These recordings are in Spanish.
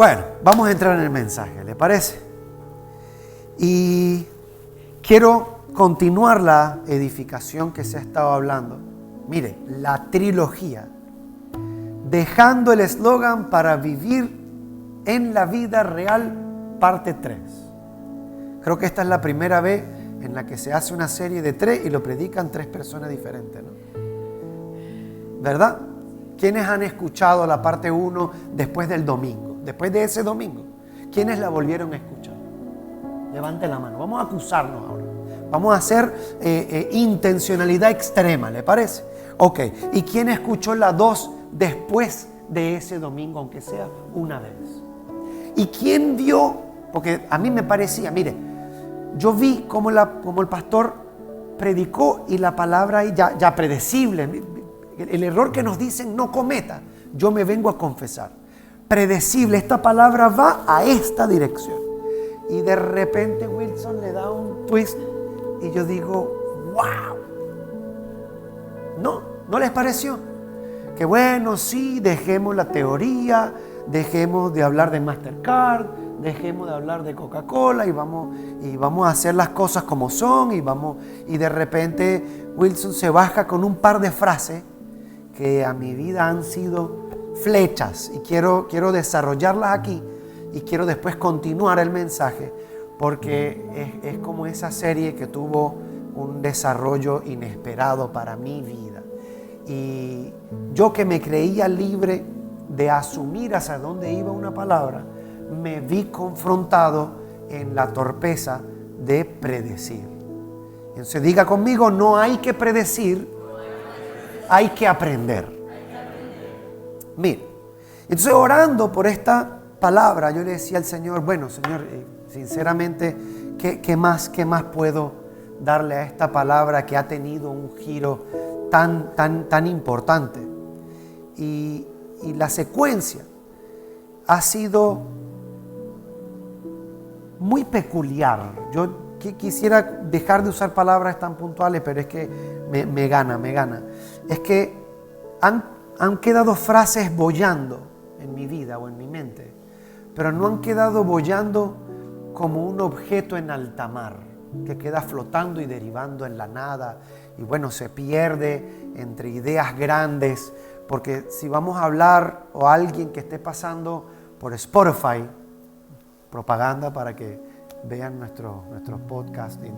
Bueno, vamos a entrar en el mensaje, ¿le parece? Y quiero continuar la edificación que se ha estado hablando. Mire, la trilogía. Dejando el eslogan para vivir en la vida real, parte 3. Creo que esta es la primera vez en la que se hace una serie de 3 y lo predican 3 personas diferentes, ¿no? ¿Verdad? ¿Quiénes han escuchado la parte 1 después del domingo? Después de ese domingo, ¿quiénes la volvieron a escuchar? Levante la mano. Vamos a acusarnos ahora. Vamos a hacer intencionalidad extrema, ¿le parece? Ok. ¿Y quién escuchó la 2 después de ese domingo, aunque sea una vez? ¿Y quién vio? Porque a mí me parecía, mire, yo vi como el pastor predicó y la palabra ahí ya predecible. El error que nos dicen no cometa, yo me vengo a confesar. Predecible, esta palabra va a esta dirección. Y de repente Wilson le da un twist y yo digo, wow. ¿No les pareció? Que bueno, sí, dejemos la teoría, dejemos de hablar de Mastercard, dejemos de hablar de Coca-Cola y vamos a hacer las cosas como son y de repente Wilson se baja con un par de frases que a mi vida han sido flechas y quiero desarrollarlas aquí y quiero después continuar el mensaje porque es como esa serie que tuvo un desarrollo inesperado para mi vida. Y yo que me creía libre de asumir hacia dónde iba una palabra, me vi confrontado en la torpeza de predecir. Entonces diga conmigo, no hay que predecir, hay que aprender. Mire, entonces orando por esta palabra, yo le decía al Señor, bueno Señor, sinceramente, ¿qué más puedo darle a esta palabra que ha tenido un giro tan importante? Y la secuencia ha sido muy peculiar. Yo quisiera dejar de usar palabras tan puntuales, pero es que me gana. Es que han quedado frases boyando en mi vida o en mi mente, pero no han quedado boyando como un objeto en alta mar que queda flotando y derivando en la nada y bueno, se pierde entre ideas grandes. Porque si vamos a hablar o alguien que esté pasando por Spotify, propaganda para que vean nuestros podcasts y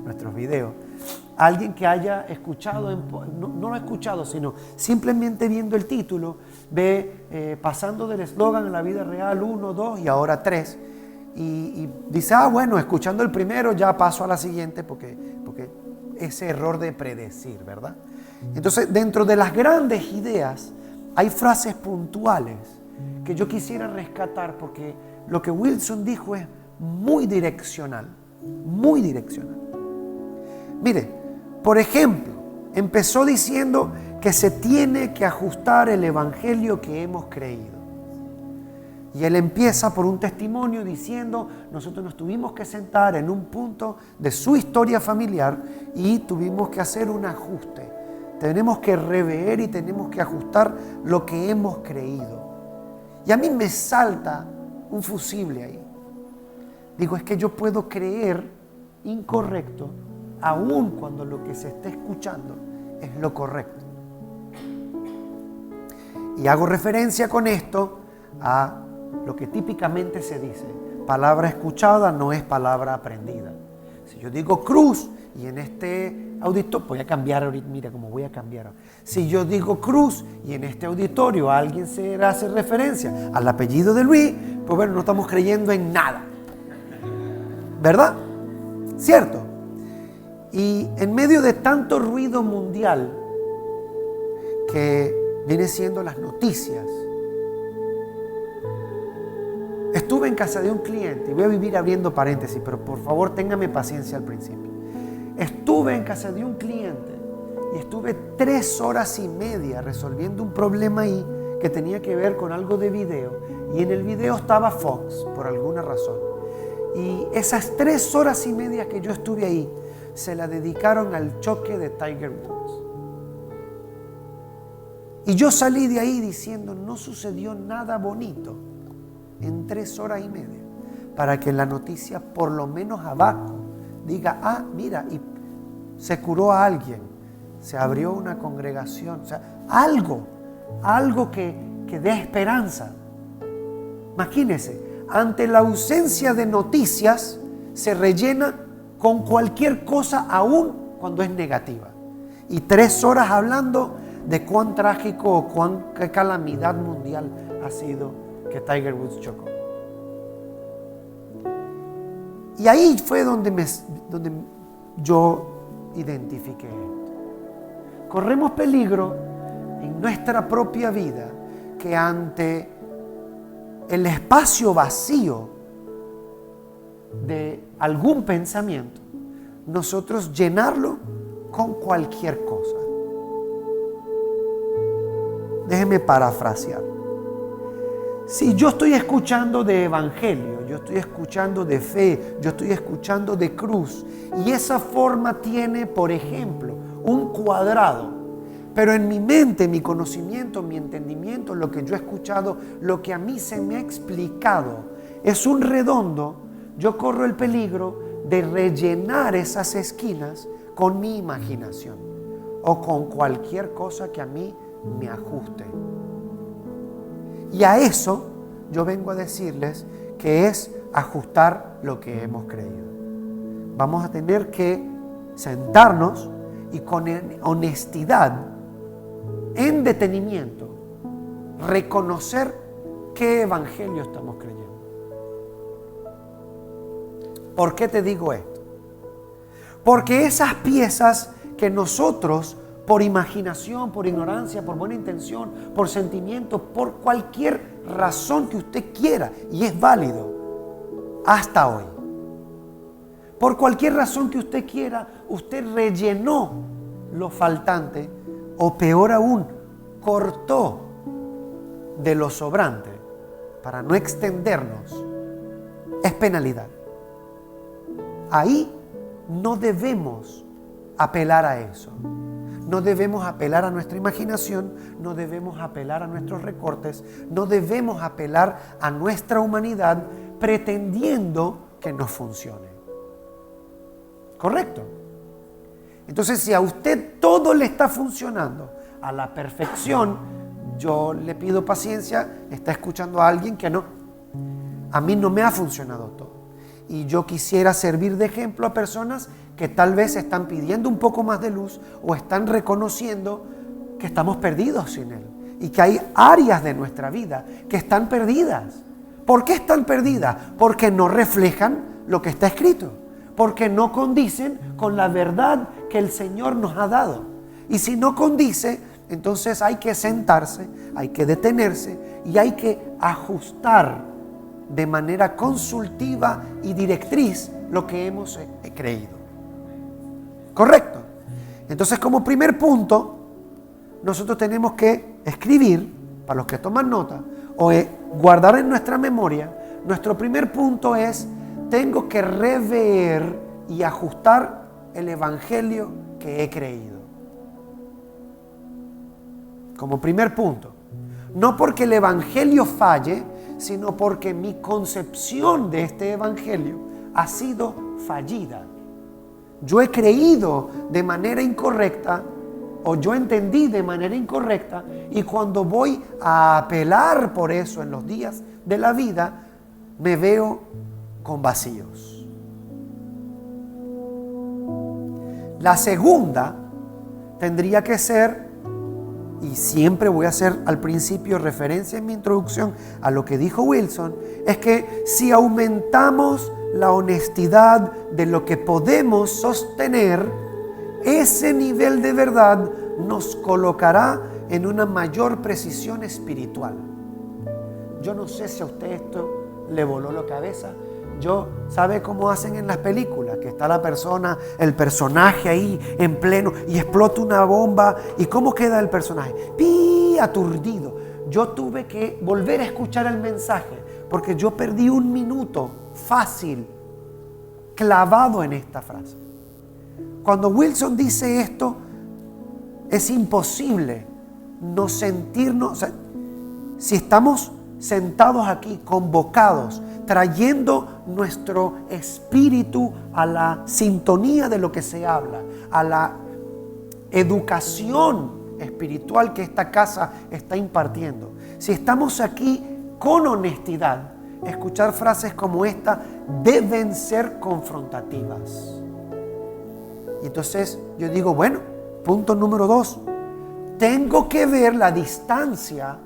nuestros videos, alguien que haya escuchado, no lo ha escuchado, sino simplemente viendo el título, ve pasando del eslogan en la vida real 1, 2 y ahora 3, y dice, bueno, escuchando el primero ya paso a la siguiente porque ese error de predecir, ¿verdad? Entonces, dentro de las grandes ideas hay frases puntuales que yo quisiera rescatar porque lo que Wilson dijo es muy direccional. Mire, por ejemplo, empezó diciendo que se tiene que ajustar el evangelio que hemos creído. Y él empieza por un testimonio diciendo, nosotros nos tuvimos que sentar en un punto de su historia familiar y tuvimos que hacer un ajuste. Tenemos que rever y tenemos que ajustar lo que hemos creído. Y a mí me salta un fusible ahí. Digo, es que yo puedo creer incorrecto aun cuando lo que se está escuchando es lo correcto. Y hago referencia con esto a lo que típicamente se dice, palabra escuchada no es palabra aprendida. Si yo digo cruz y en este auditorio, voy a cambiar ahorita, mira cómo voy a cambiar. Si yo digo cruz y en este auditorio alguien se hace referencia al apellido de Luis, pues bueno, no estamos creyendo en nada. ¿Verdad? ¿Cierto? Y en medio de tanto ruido mundial que viene siendo las noticias, estuve en casa de un cliente, y voy a vivir abriendo paréntesis, pero por favor téngame paciencia al principio. Estuve en casa de un cliente y estuve 3 horas y media resolviendo un problema ahí que tenía que ver con algo de video, y en el video estaba Fox por alguna razón. Y esas 3 horas y media que yo estuve ahí se la dedicaron al choque de Tiger Woods. Y yo salí de ahí diciendo, no sucedió nada bonito en 3 horas y media para que la noticia por lo menos abajo diga, mira, y se curó a alguien, se abrió una congregación, o sea, algo que dé esperanza. Imagínense, ante la ausencia de noticias se rellena con cualquier cosa, aún cuando es negativa. Y 3 horas hablando de cuán trágico o qué calamidad mundial ha sido que Tiger Woods chocó. Y ahí fue donde yo identifiqué esto. Corremos peligro en nuestra propia vida que ante el espacio vacío de algún pensamiento, nosotros llenarlo con cualquier cosa. Déjeme parafrasear. Si yo estoy escuchando de evangelio, yo estoy escuchando de fe, yo estoy escuchando de cruz, y esa forma tiene, por ejemplo, un cuadrado, pero en mi mente, mi conocimiento, mi entendimiento, lo que yo he escuchado, lo que a mí se me ha explicado, es un redondo, yo corro el peligro de rellenar esas esquinas con mi imaginación o con cualquier cosa que a mí me ajuste. Y a eso yo vengo a decirles que es ajustar lo que hemos creído. Vamos a tener que sentarnos y con honestidad, en detenimiento, reconocer qué evangelio estamos creyendo. ¿Por qué te digo esto? Porque esas piezas que nosotros, por imaginación, por ignorancia, por buena intención, por sentimiento, por cualquier razón que usted quiera, y es válido hasta hoy, por cualquier razón que usted quiera, usted rellenó lo faltante, o peor aún, cortó de lo sobrante para no extendernos, es penalidad. Ahí no debemos apelar a eso. No debemos apelar a nuestra imaginación, no debemos apelar a nuestros recortes, no debemos apelar a nuestra humanidad pretendiendo que nos funcione. ¿Correcto? Entonces, si a usted todo le está funcionando a la perfección, yo le pido paciencia, está escuchando a alguien que no. A mí no me ha funcionado todo. Y yo quisiera servir de ejemplo a personas que tal vez están pidiendo un poco más de luz o están reconociendo que estamos perdidos sin Él y que hay áreas de nuestra vida que están perdidas. ¿Por qué están perdidas? Porque no reflejan lo que está escrito, porque no condicen con la verdad que el Señor nos ha dado. Y si no condice, entonces hay que sentarse, hay que detenerse y hay que ajustar de manera consultiva y directriz lo que hemos creído. ¿Correcto? Entonces, como primer punto, nosotros tenemos que escribir, para los que toman nota, o guardar en nuestra memoria, nuestro primer punto es, tengo que rever y ajustar el evangelio que he creído. Como primer punto. No porque el evangelio falle, sino porque mi concepción de este evangelio ha sido fallida. Yo he creído de manera incorrecta o yo entendí de manera incorrecta, y cuando voy a apelar por eso en los días de la vida, me veo con vacíos. La segunda tendría que ser, y siempre voy a hacer al principio referencia en mi introducción a lo que dijo Wilson, es que si aumentamos la honestidad de lo que podemos sostener, ese nivel de verdad nos colocará en una mayor precisión espiritual. Yo no sé si a usted esto le voló la cabeza. ¿Sabe cómo hacen en las películas? Que está la persona, el personaje ahí en pleno y explota una bomba. ¿Y cómo queda el personaje? Aturdido. Yo tuve que volver a escuchar el mensaje porque yo perdí 1 minuto fácil clavado en esta frase. Cuando Wilson dice esto, es imposible no sentirnos, si estamos sentados aquí, convocados, trayendo nuestro espíritu a la sintonía de lo que se habla, a la educación espiritual que esta casa está impartiendo. Si estamos aquí con honestidad, escuchar frases como esta deben ser confrontativas. Y entonces yo digo, bueno, punto número 2, tengo que ver la distancia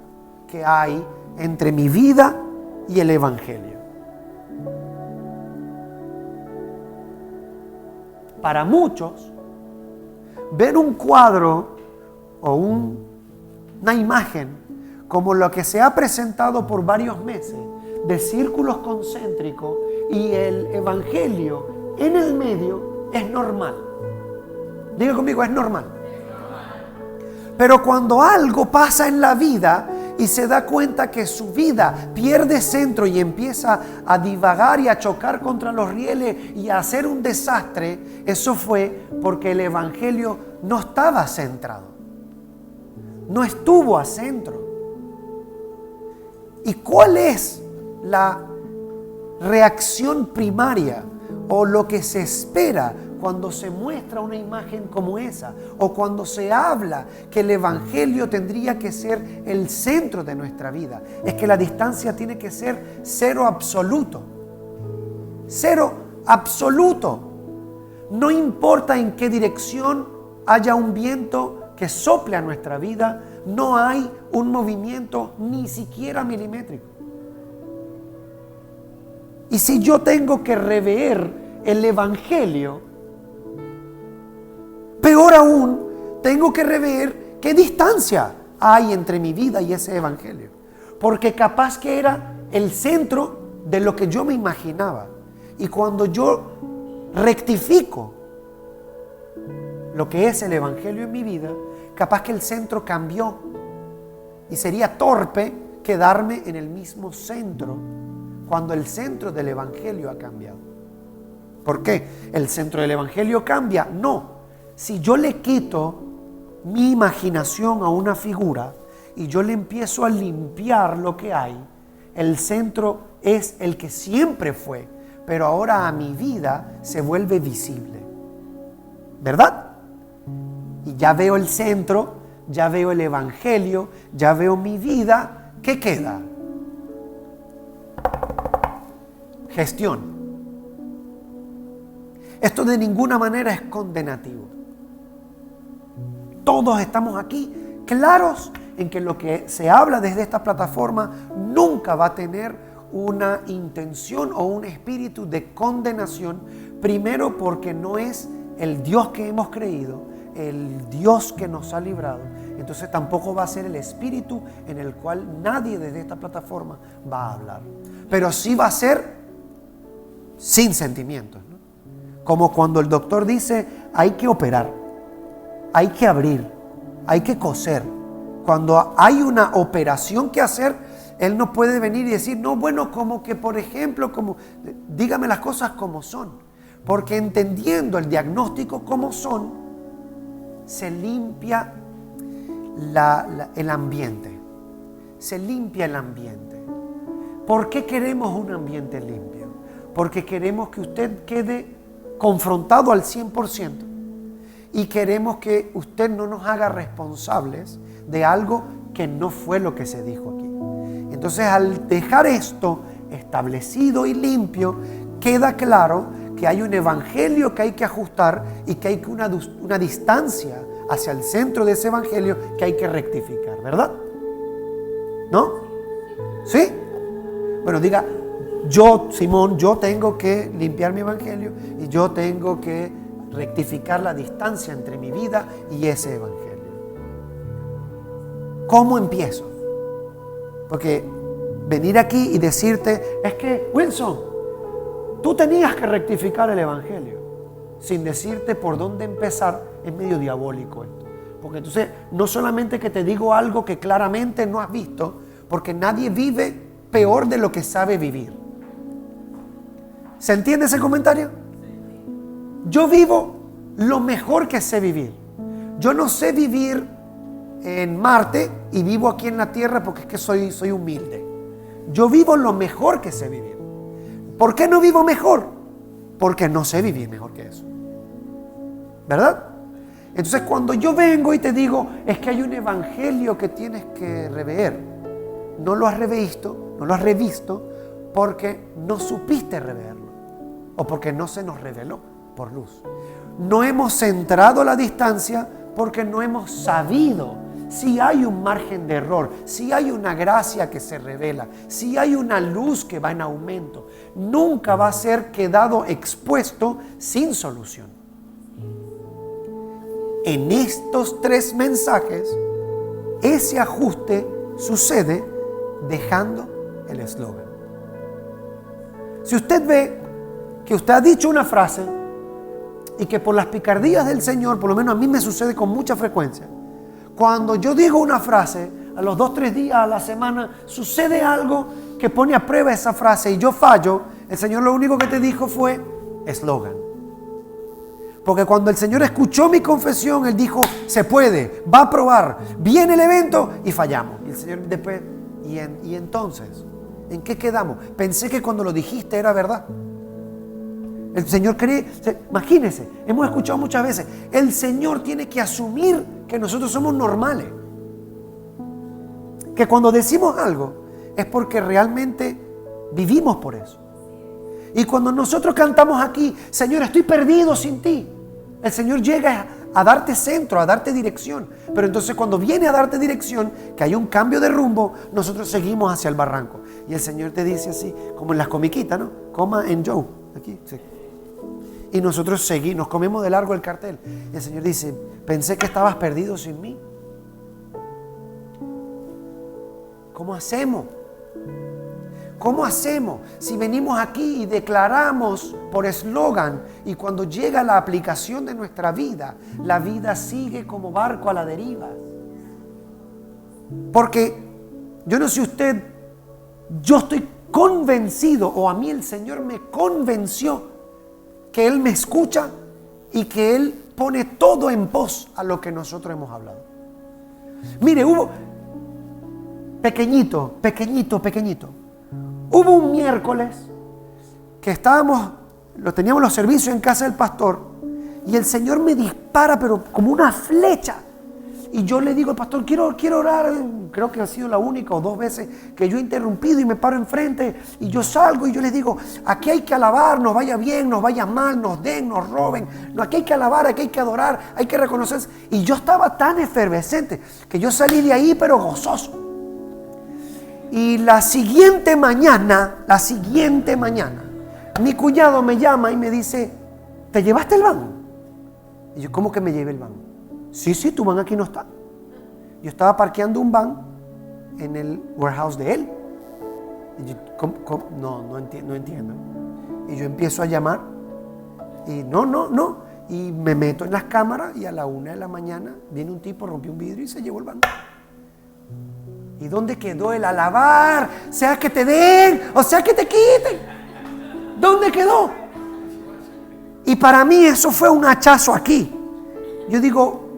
que hay entre mi vida y el Evangelio. Para muchos, ver un cuadro o una imagen como lo que se ha presentado por varios meses, de círculos concéntricos y el Evangelio en el medio, es normal. Diga conmigo, es normal. Pero cuando algo pasa en la vida y se da cuenta que su vida pierde centro y empieza a divagar y a chocar contra los rieles y a hacer un desastre, eso fue porque el Evangelio no estaba centrado, no estuvo a centro. ¿Y cuál es la reacción primaria o lo que se espera cuando se muestra una imagen como esa, o cuando se habla que el Evangelio tendría que ser el centro de nuestra vida? Es que la distancia tiene que ser cero absoluto. Cero absoluto. No importa en qué dirección haya un viento que sople a nuestra vida, no hay un movimiento ni siquiera milimétrico. Y si yo tengo que rever el Evangelio, peor aún, tengo que rever qué distancia hay entre mi vida y ese Evangelio. Porque capaz que era el centro de lo que yo me imaginaba. Y cuando yo rectifico lo que es el Evangelio en mi vida, capaz que el centro cambió. Y sería torpe quedarme en el mismo centro cuando el centro del Evangelio ha cambiado. ¿Por qué? ¿El centro del Evangelio cambia? No. Si yo le quito mi imaginación a una figura y yo le empiezo a limpiar lo que hay, el centro es el que siempre fue, pero ahora a mi vida se vuelve visible. ¿Verdad? Y ya veo el centro, ya veo el Evangelio, ya veo mi vida. ¿Qué queda? Gestión. Esto de ninguna manera es condenativo. Todos estamos aquí claros en que lo que se habla desde esta plataforma nunca va a tener una intención o un espíritu de condenación. Primero, porque no es el Dios que hemos creído, el Dios que nos ha librado. Entonces tampoco va a ser el espíritu en el cual nadie desde esta plataforma va a hablar. Pero sí va a ser sin sentimientos, ¿no? Como cuando el doctor dice, hay que operar, hay que abrir, hay que coser. Cuando hay una operación que hacer, él no puede venir y decir, no, bueno, como que por ejemplo, como dígame las cosas como son. Porque entendiendo el diagnóstico como son, se limpia el ambiente. Se limpia el ambiente. ¿Por qué queremos un ambiente limpio? Porque queremos que usted quede confrontado al 100%. Y queremos que usted no nos haga responsables de algo que no fue lo que se dijo aquí. Entonces, al dejar esto establecido y limpio, queda claro que hay un evangelio que hay que ajustar y que hay una distancia hacia el centro de ese evangelio que hay que rectificar, ¿verdad? ¿No? ¿Sí? Bueno, diga, yo, Simón, yo tengo que limpiar mi evangelio y yo tengo que rectificar la distancia entre mi vida y ese evangelio. ¿Cómo empiezo? Porque venir aquí y decirte, es que, Wilson, tú tenías que rectificar el evangelio, sin decirte por dónde empezar, es medio diabólico esto. Porque entonces, no solamente que te digo algo que claramente no has visto, porque nadie vive peor de lo que sabe vivir. ¿Se entiende ese comentario? Yo vivo lo mejor que sé vivir. Yo no sé vivir en Marte y vivo aquí en la Tierra porque es que soy humilde. Yo vivo lo mejor que sé vivir. ¿Por qué no vivo mejor? Porque no sé vivir mejor que eso. ¿Verdad? Entonces cuando yo vengo y te digo, es que hay un evangelio que tienes que rever, no lo has revisto porque no supiste reverlo o porque no se nos reveló por luz. No hemos centrado la distancia porque no hemos sabido si hay un margen de error, si hay una gracia que se revela, si hay una luz que va en aumento. Nunca va a ser quedado expuesto sin solución. En estos 3 mensajes, ese ajuste sucede dejando el eslogan. Si usted ve que usted ha dicho una frase y que por las picardías del Señor, por lo menos a mí me sucede con mucha frecuencia, cuando yo digo una frase, a los 2-3 días, a la semana, sucede algo que pone a prueba esa frase y yo fallo, el Señor lo único que te dijo fue eslogan. Porque cuando el Señor escuchó mi confesión, Él dijo, se puede, va a probar, viene el evento y fallamos. Y el Señor después, ¿y entonces? ¿En qué quedamos? Pensé que cuando lo dijiste era verdad. El Señor cree, imagínense, hemos escuchado muchas veces, el Señor tiene que asumir que nosotros somos normales. Que cuando decimos algo es porque realmente vivimos por eso. Y cuando nosotros cantamos aquí, Señor, estoy perdido sin ti, el Señor llega a darte centro, a darte dirección. Pero entonces cuando viene a darte dirección, que hay un cambio de rumbo, nosotros seguimos hacia el barranco. Y el Señor te dice así, como en las comiquitas, ¿no? Coma en Joe, aquí, sí. Y nosotros seguimos, nos comemos de largo el cartel. Y el Señor dice, pensé que estabas perdido sin mí. ¿Cómo hacemos? ¿Cómo hacemos si venimos aquí y declaramos por eslogan y cuando llega la aplicación de nuestra vida, la vida sigue como barco a la deriva? Porque yo no sé usted, yo estoy convencido, o a mí el Señor me convenció que Él me escucha y que Él pone todo en pos a lo que nosotros hemos hablado. Mire, hubo pequeñito. Hubo un miércoles que teníamos los servicios en casa del pastor y el Señor me dispara, pero como una flecha. Y yo le digo al pastor, quiero orar. Creo que ha sido la única o 2 veces que yo he interrumpido y me paro enfrente y yo salgo y yo les digo, aquí hay que alabar, nos vaya bien, nos vaya mal, nos den, nos roben. No, aquí hay que alabar, aquí hay que adorar, hay que reconocer. Y yo estaba tan efervescente que yo salí de ahí pero gozoso. Y la siguiente mañana, mi cuñado me llama y me dice, ¿te llevaste el van? Y yo, ¿cómo que me llevé el van? Sí, tu van aquí no está. Yo estaba parqueando un van en el warehouse de él. Y yo, ¿cómo? No entiendo. Y yo empiezo a llamar y no. Y me meto en las cámaras y a la 1 de la mañana viene un tipo, rompió un vidrio y se llevó el van. ¿Y dónde quedó el alabar? Sea que te den o sea que te quiten. ¿Dónde quedó? Y para mí eso fue un hachazo aquí. Yo digo,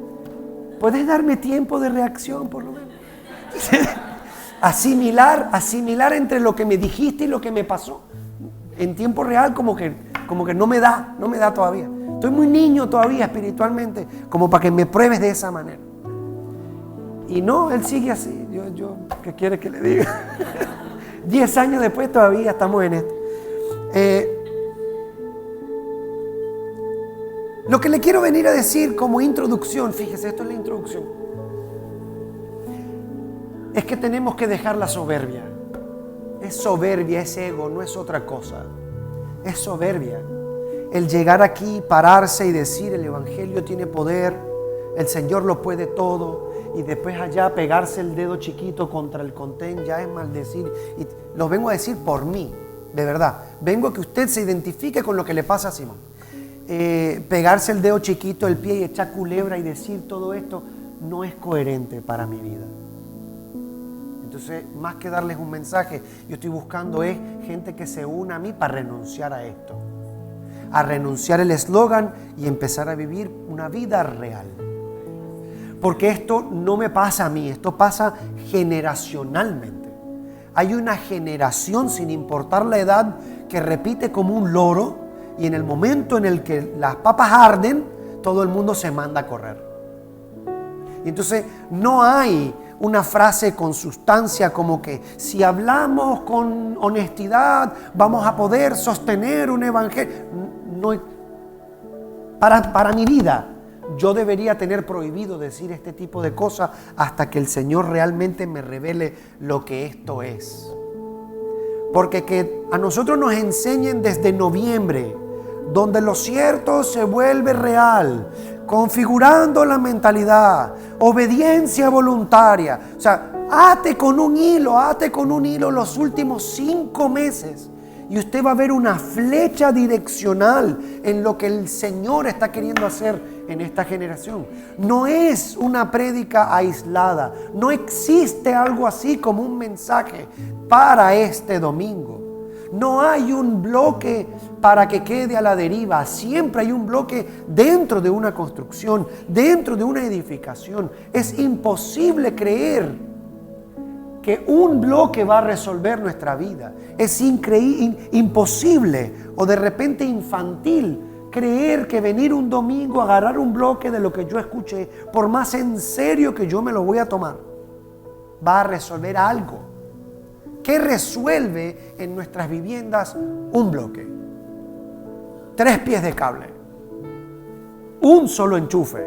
¿puedes darme tiempo de reacción por lo menos? asimilar entre lo que me dijiste y lo que me pasó. En tiempo real como que no me da todavía. Estoy muy niño todavía espiritualmente, como para que me pruebes de esa manera. Y no, él sigue así. Yo ¿qué quiere que le diga? 10 años después todavía estamos en esto. Lo que le quiero venir a decir como introducción, fíjese, esto es la introducción, es que tenemos que dejar la soberbia. Es soberbia, es ego, no es otra cosa. Es soberbia. El llegar aquí, pararse y decir el evangelio tiene poder, el Señor lo puede todo, y después allá pegarse el dedo chiquito contra el contén, ya es maldecir. Y lo vengo a decir por mí, de verdad. Vengo a que usted se identifique con lo que le pasa a Simón. Pegarse el dedo chiquito, el pie y echar culebra y decir todo esto no es coherente para mi vida. Entonces, más que darles un mensaje, yo estoy buscando es gente que se una a mí para renunciar a esto, a renunciar el eslogan y empezar a vivir una vida real. Porque esto no me pasa a mí, esto pasa generacionalmente. Hay una generación, sin importar la edad, que repite como un loro, y en el momento en el que las papas arden, todo el mundo se manda a correr. Y entonces no hay una frase con sustancia como que si hablamos con honestidad vamos a poder sostener un evangelio. No, para mi vida, yo debería tener prohibido decir este tipo de cosas hasta que el Señor realmente me revele lo que esto es. Porque que a nosotros nos enseñen desde noviembre, donde lo cierto se vuelve real, configurando la mentalidad, obediencia voluntaria. O sea, ate con un hilo los últimos 5 meses y usted va a ver una flecha direccional en lo que el Señor está queriendo hacer en esta generación. No es una prédica aislada, no existe algo así como un mensaje para este domingo. No hay un bloque para que quede a la deriva. Siempre hay un bloque dentro de una construcción, dentro de una edificación. Es imposible creer que un bloque va a resolver nuestra vida. Es imposible o de repente infantil creer que venir un domingo a agarrar un bloque de lo que yo escuché, por más en serio que yo me lo voy a tomar, va a resolver algo. ¿Qué resuelve en nuestras viviendas un bloque? 3 pies de cable. Un solo enchufe.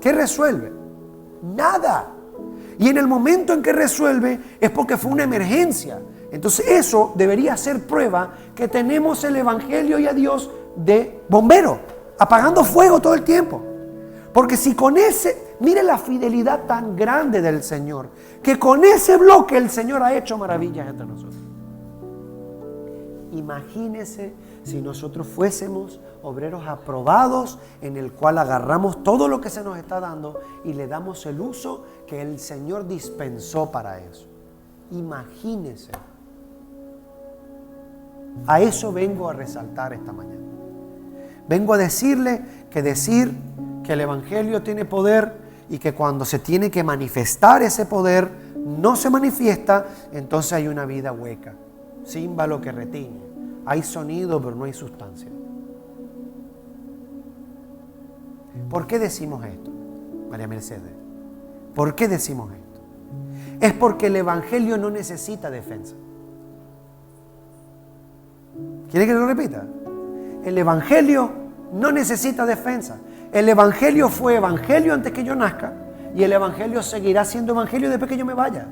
¿Qué resuelve? Nada. Y en el momento en que resuelve es porque fue una emergencia. Entonces eso debería ser prueba que tenemos el Evangelio y a Dios de bombero, apagando fuego todo el tiempo. Porque si con ese, mire la fidelidad tan grande del Señor, que con ese bloque el Señor ha hecho maravillas entre nosotros. Imagínese si nosotros fuésemos obreros aprobados en el cual agarramos todo lo que se nos está dando y le damos el uso que el Señor dispensó para eso. Imagínese. A eso vengo a resaltar esta mañana. Vengo a decirle que decir que el Evangelio tiene poder y que cuando se tiene que manifestar ese poder no se manifiesta, entonces hay una vida hueca, címbalo que retiñe. Hay sonido pero no hay sustancia. ¿Por qué decimos esto, María Mercedes? ¿Por qué decimos esto? Es porque el Evangelio no necesita defensa. ¿Quiere que lo repita? El Evangelio no necesita defensa. El Evangelio fue Evangelio antes que yo nazca y el Evangelio seguirá siendo Evangelio después que yo me vaya.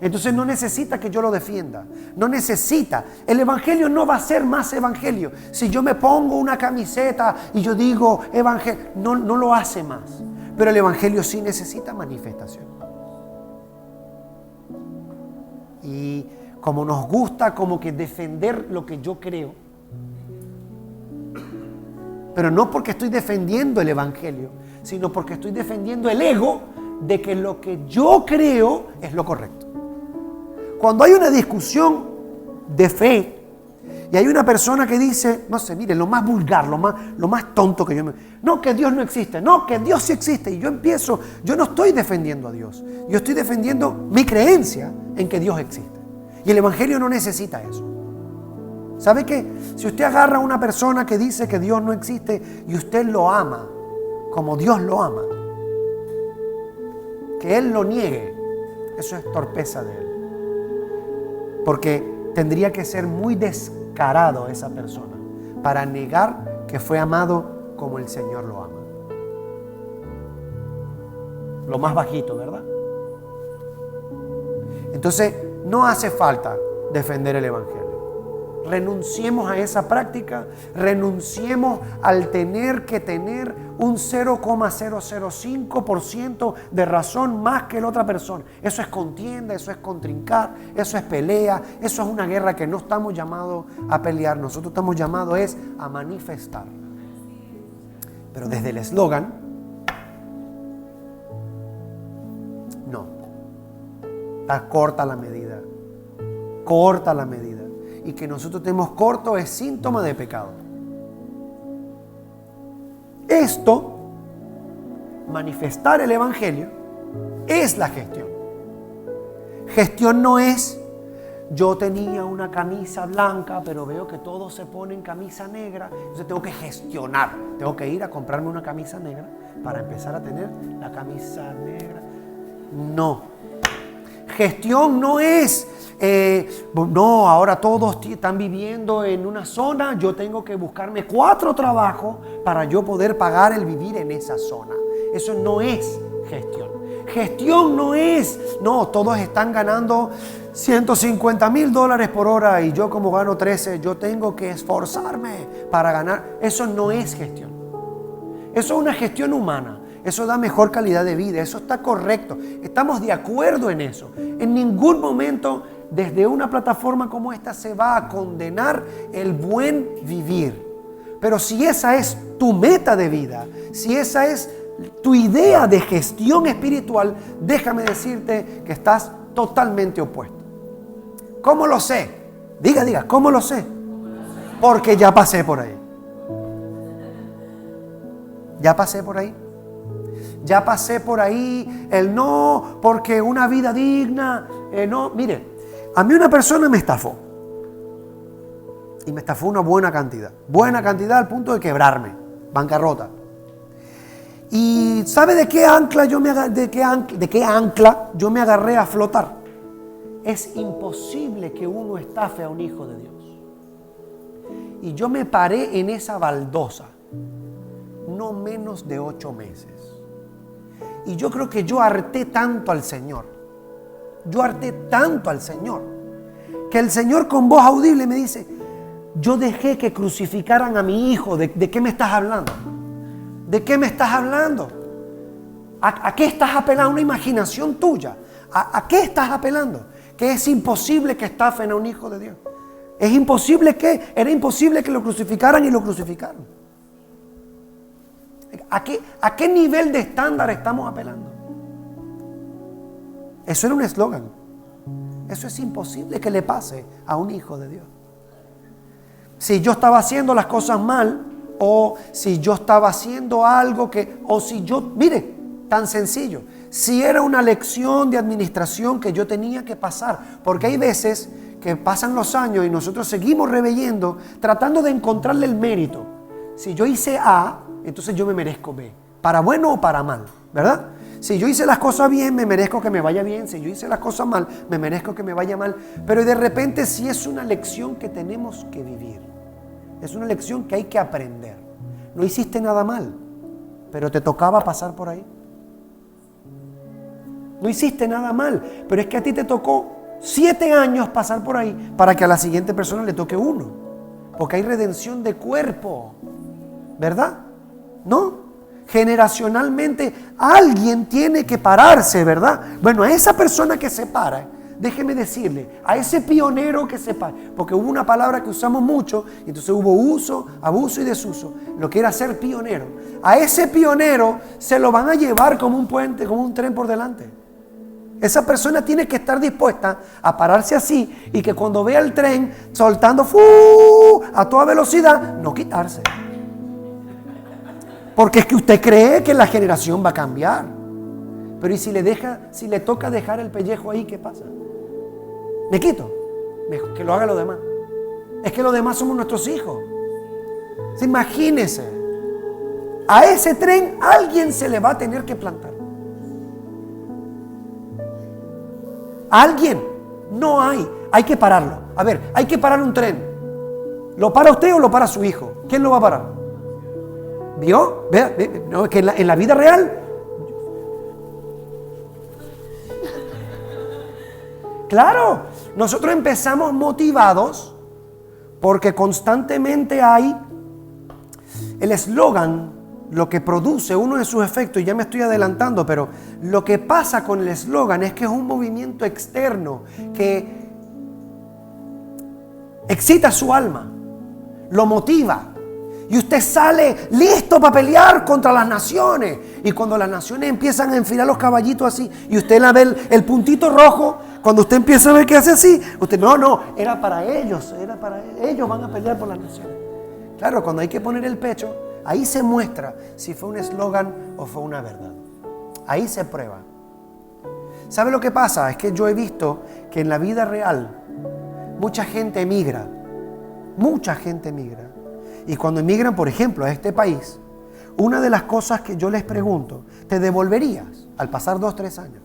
Entonces no necesita que yo lo defienda. No necesita. El Evangelio no va a ser más Evangelio. Si yo me pongo una camiseta y yo digo Evangelio, no lo hace más. Pero el Evangelio sí necesita manifestación. Y como nos gusta como que defender lo que yo creo, pero no porque estoy defendiendo el Evangelio, sino porque estoy defendiendo el ego de que lo que yo creo es lo correcto. Cuando hay una discusión de fe y hay una persona que dice, no sé, mire, lo más vulgar, lo más tonto que yo me... No, que Dios no existe, no, que Dios sí existe. Y yo no estoy defendiendo a Dios, yo estoy defendiendo mi creencia en que Dios existe. Y el Evangelio no necesita eso. ¿Sabe qué? Si usted agarra a una persona que dice que Dios no existe y usted lo ama como Dios lo ama, que Él lo niegue, eso es torpeza de Él. Porque tendría que ser muy descarado esa persona para negar que fue amado como el Señor lo ama. Lo más bajito, ¿verdad? Entonces, no hace falta defender el Evangelio. Renunciemos a esa práctica, renunciemos al tener que tener un 0,005% de razón más que la otra persona. Eso es contienda, eso es contrincar, eso es pelea, eso es una guerra que no estamos llamados a pelear. Nosotros estamos llamados a manifestar. Pero desde el eslogan, no. Está corta la medida. Corta la medida. Y que nosotros tenemos corto es síntoma de pecado. Esto, manifestar el Evangelio, es la gestión. Gestión no es, yo tenía una camisa blanca, pero veo que todos se ponen camisa negra, entonces tengo que gestionar, tengo que ir a comprarme una camisa negra para empezar a tener la camisa negra. No. Gestión no es, no, ahora todos están viviendo en una zona, yo tengo que buscarme 4 trabajos para yo poder pagar el vivir en esa zona. Eso no es gestión. Gestión no es, no, todos están ganando $150,000 por hora y yo como gano 13, yo tengo que esforzarme para ganar. Eso no es gestión. Eso es una gestión humana. Eso da mejor calidad de vida. Eso está correcto. Estamos de acuerdo en eso. En ningún momento desde una plataforma como esta se va a condenar el buen vivir. Pero si esa es tu meta de vida, si esa es tu idea de gestión espiritual, déjame decirte que estás totalmente opuesto. ¿Cómo lo sé? Diga, ¿cómo lo sé? Porque ya pasé por ahí. Ya pasé por ahí. Ya pasé por ahí el no, porque una vida digna, no. Mire, a mí una persona me estafó. Y me estafó una buena cantidad. Buena cantidad al punto de quebrarme. Bancarrota. ¿Y sabe de qué ancla yo me agarré a flotar? Es imposible que uno estafe a un hijo de Dios. Y yo me paré en esa baldosa no menos de 8 meses. Y yo creo que yo harté tanto al Señor. Que el Señor con voz audible me dice, yo dejé que crucificaran a mi hijo. ¿De qué me estás hablando? ¿De qué me estás hablando? ¿A qué estás apelando? ¿Una imaginación tuya? ¿A qué estás apelando? Que es imposible que estafen a un hijo de Dios. Era imposible que lo crucificaran y lo crucificaron. ¿A qué nivel de estándar estamos apelando? Eso era un eslogan. Eso es imposible que le pase a un hijo de Dios. Si yo estaba haciendo las cosas mal, o si yo estaba haciendo algo mire, tan sencillo, si era una lección de administración que yo tenía que pasar, porque hay veces que pasan los años y nosotros seguimos rebeliendo, tratando de encontrarle el mérito. Si yo hice A, entonces yo me merezco B, para bueno o para mal, ¿verdad? Si yo hice las cosas bien, me merezco que me vaya bien. Si yo hice las cosas mal, me merezco que me vaya mal. Pero de repente sí es una lección que tenemos que vivir. Es una lección que hay que aprender. No hiciste nada mal, pero te tocaba pasar por ahí. No hiciste nada mal, pero es que a ti te tocó 7 años pasar por ahí para que a la siguiente persona le toque 1. Porque hay redención de cuerpo, ¿verdad? ¿No? Generacionalmente alguien tiene que pararse, ¿verdad? Bueno, a esa persona que se para, déjeme decirle, a ese pionero que se para, porque hubo una palabra que usamos mucho, y entonces hubo uso, abuso y desuso, lo que era ser pionero. A ese pionero se lo van a llevar como un puente, como un tren por delante. Esa persona tiene que estar dispuesta a pararse así y que cuando vea el tren soltando a toda velocidad, no quitarse. Porque es que usted cree que la generación va a cambiar. Pero ¿y si le toca dejar el pellejo ahí, qué pasa? ¿Me quito? Mejor que lo haga los demás. Es que los demás somos nuestros hijos. Imagínese, a ese tren alguien se le va a tener que plantar. ¿Alguien? No hay que pararlo. A ver, hay que parar un tren. ¿Lo para usted o lo para su hijo? ¿Quién lo va a parar? ¿Vio? Vea, no, que en la vida real, claro, nosotros empezamos motivados porque constantemente hay el eslogan, lo que produce uno de sus efectos, y ya me estoy adelantando, pero lo que pasa con el eslogan es que es un movimiento externo que excita su alma, lo motiva. Y usted sale listo para pelear contra las naciones. Y cuando las naciones empiezan a enfilar los caballitos así, y usted la ve el puntito rojo, cuando usted empieza a ver que hace así, usted, no, era para ellos van a pelear por las naciones. Claro, cuando hay que poner el pecho, ahí se muestra si fue un eslogan o fue una verdad. Ahí se prueba. ¿Sabe lo que pasa? Es que yo he visto que en la vida real mucha gente emigra. Mucha gente emigra. Y cuando emigran, por ejemplo, a este país, una de las cosas que yo les pregunto, ¿te devolverías al pasar 2, 3 años?